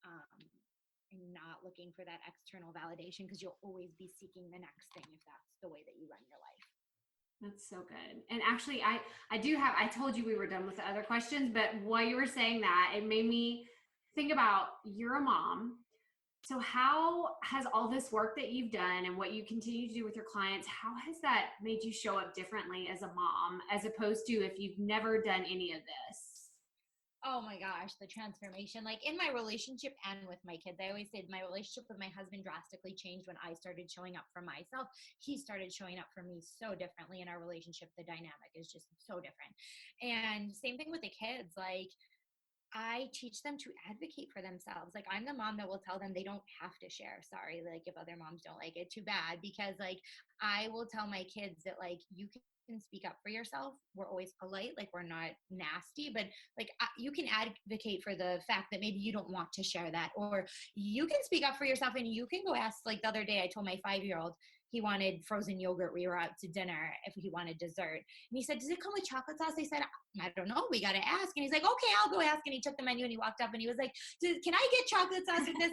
And not looking for that external validation, because you'll always be seeking the next thing if that's the way that you run your life. That's so good. And actually, I told you we were done with the other questions, but while you were saying that, it made me think about, you're a mom. So how has all this work that you've done and what you continue to do with your clients, how has that made you show up differently as a mom, as opposed to if you've never done any of this? Oh my gosh, the transformation, like in my relationship and with my kids. I always say my relationship with my husband drastically changed when I started showing up for myself. He started showing up for me so differently in our relationship. The dynamic is just so different. And same thing with the kids. Like, I teach them to advocate for themselves. Like, I'm the mom that will tell them they don't have to share. Sorry, like if other moms don't like it, too bad. Because like, I will tell my kids that like, you can speak up for yourself. We're always polite, like we're not nasty, but like you can advocate for the fact that maybe you don't want to share that, or you can speak up for yourself and you can go ask. Like the other day, I told my 5-year-old he wanted frozen yogurt. We were out to dinner if he wanted dessert. And he said, does it come with chocolate sauce? I said, I don't know. We got to ask. And he's like, okay, I'll go ask. And he took the menu and he walked up and he was like, can I get chocolate sauce with this?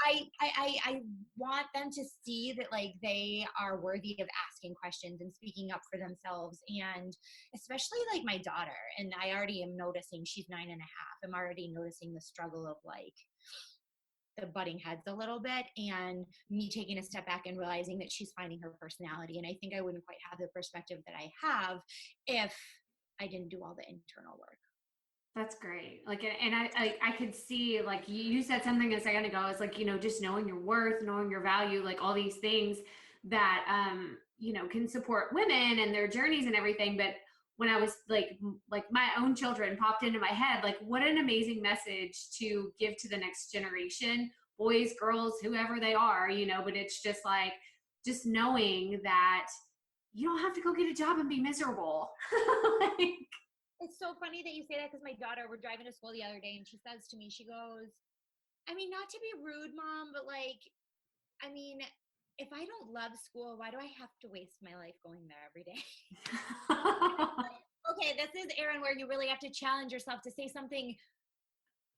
I want them to see that like they are worthy of asking questions and speaking up for themselves. And especially like my daughter, and I already am noticing, she's 9.5. I'm already noticing the struggle of like the butting heads a little bit, and me taking a step back and realizing that she's finding her personality. And I think I wouldn't quite have the perspective that I have if I didn't do all the internal work. That's great. Like, and I could see, like you said something a second ago, it's like, just knowing your worth, knowing your value, like all these things that, can support women and their journeys and everything. But when I was like my own children popped into my head, like what an amazing message to give to the next generation, boys, girls, whoever they are, but it's just like, just knowing that you don't have to go get a job and be miserable. Like, it's so funny that you say that, because my daughter, we're driving to school the other day, and she says to me, she goes, I mean, not to be rude, Mom, but like, I mean, if I don't love school, why do I have to waste my life going there every day? Okay, this is, Erin, where you really have to challenge yourself to say something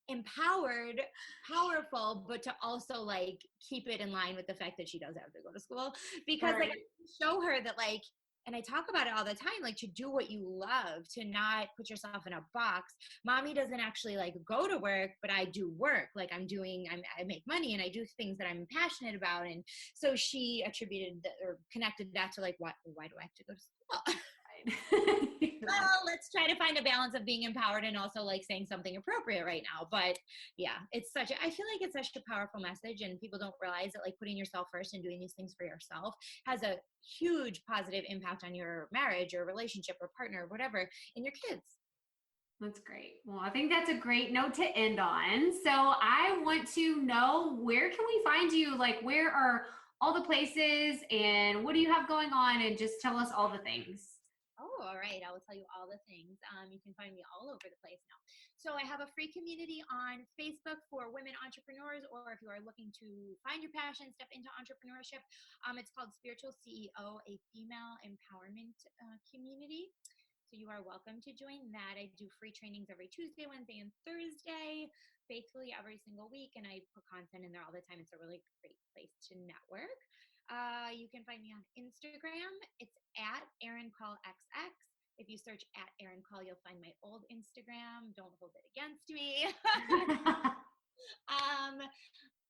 empowered, powerful, but to also like keep it in line with the fact that she does have to go to school, because right. like show her that, like, and I talk about it all the time, like to do what you love, to not put yourself in a box. Mommy doesn't actually like go to work, but I do work. Like I make money and I do things that I'm passionate about. And so she attributed or connected that to like, why do I have to go to school? Well, let's try to find a balance of being empowered and also like saying something appropriate right now. But yeah, I feel like it's such a powerful message, and people don't realize that like putting yourself first and doing these things for yourself has a huge positive impact on your marriage or relationship or partner or whatever, and your kids. That's great. Well, I think that's a great note to end on. So I want to know, where can we find you? Like, where are all the places and what do you have going on? And just tell us all the things. Oh, all right. I will tell you all the things. You can find me all over the place now. So I have a free community on Facebook for women entrepreneurs, or if you are looking to find your passion, step into entrepreneurship. It's called Spiritual CEO, a female empowerment community. So you are welcome to join that. I do free trainings every Tuesday, Wednesday, and Thursday, faithfully every single week. And I put content in there all the time. It's a really great place to network. You can find me on Instagram. It's at Erin Call XX. If you search at Erin Call, you'll find my old Instagram. Don't hold it against me.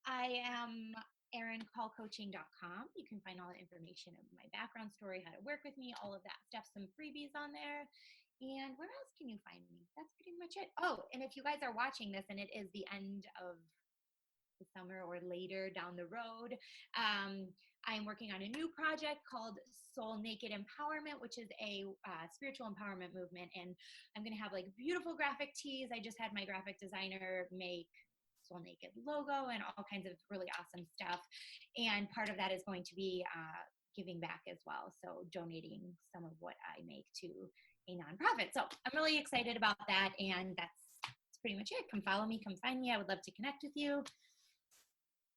I am erincallcoaching.com. You can find all the information of my background story, how to work with me, all of that stuff, some freebies on there. And where else can you find me? That's pretty much it. Oh, and if you guys are watching this and it is the end of the summer or later down the road, I'm working on a new project called Soul Naked Empowerment, which is a spiritual empowerment movement. And I'm going to have like beautiful graphic tees. I just had my graphic designer make Soul Naked logo and all kinds of really awesome stuff. And part of that is going to be giving back as well. So donating some of what I make to a nonprofit. So I'm really excited about that. And that's pretty much it. Come follow me, come find me. I would love to connect with you.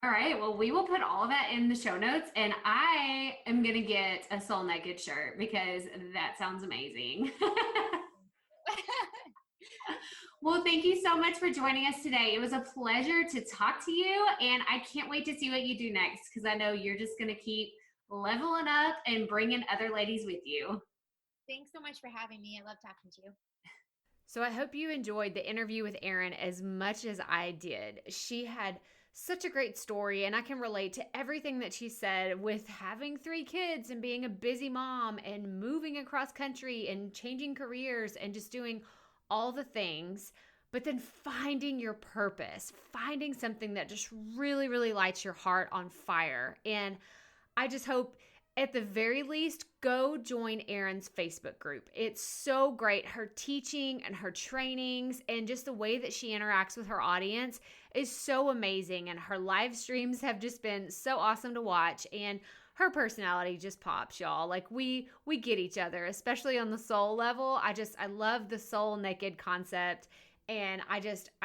All right. Well, we will put all of that in the show notes, and I am going to get a Soul Naked shirt because that sounds amazing. Well, thank you so much for joining us today. It was a pleasure to talk to you, and I can't wait to see what you do next, because I know you're just going to keep leveling up and bringing other ladies with you. Thanks so much for having me. I love talking to you. So I hope you enjoyed the interview with Erin as much as I did. She had such a great story, and I can relate to everything that she said with having 3 kids and being a busy mom and moving across country and changing careers and just doing all the things, but then finding your purpose, finding something that just really, really lights your heart on fire. And I just hope, at the very least, go join Erin's Facebook group. It's so great. Her teaching and her trainings and just the way that she interacts with her audience is so amazing. And her live streams have just been so awesome to watch. And her personality just pops, y'all. Like we get each other, especially on the soul level. I love the Soul Naked concept. And I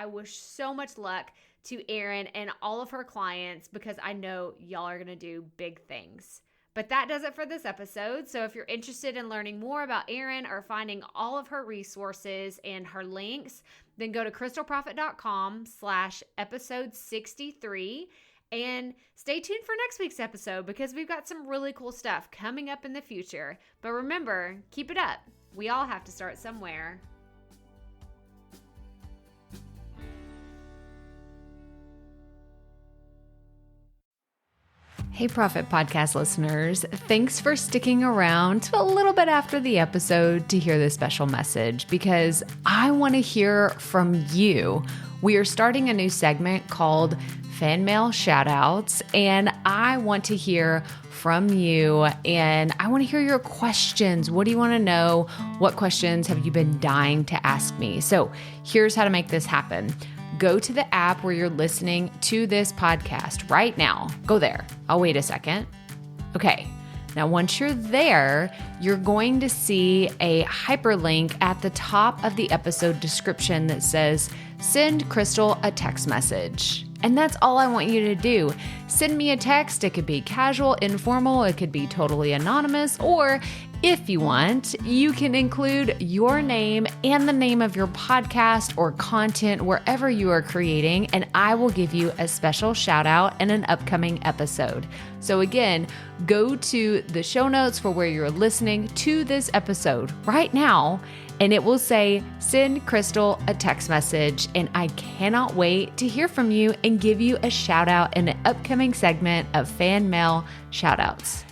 wish so much luck to Erin and all of her clients, because I know y'all are going to do big things. But that does it for this episode. So if you're interested in learning more about Erin or finding all of her resources and her links, then go to crystalprofit.com/episode 63 and stay tuned for next week's episode, because we've got some really cool stuff coming up in the future. But remember, keep it up. We all have to start somewhere. Hey, Profit Podcast listeners. Thanks for sticking around to a little bit after the episode to hear this special message because I want to hear from you. We are starting a new segment called Fan Mail Shoutouts, and I want to hear from you and I want to hear your questions. What do you want to know? What questions have you been dying to ask me? So here's how to make this happen. Go to the app where you're listening to this podcast right now. Go there. I'll wait a second. Okay. Now, once you're there, you're going to see a hyperlink at the top of the episode description that says, send Crystal a text message. And that's all I want you to do. Send me a text. It could be casual, informal. It could be totally anonymous. Or if you want, you can include your name and the name of your podcast or content wherever you are creating, and I will give you a special shout out in an upcoming episode. So again, go to the show notes for where you're listening to this episode right now, and it will say, send Crystal a text message. And I cannot wait to hear from you and give you a shout out in an upcoming segment of Fan Mail Shoutouts.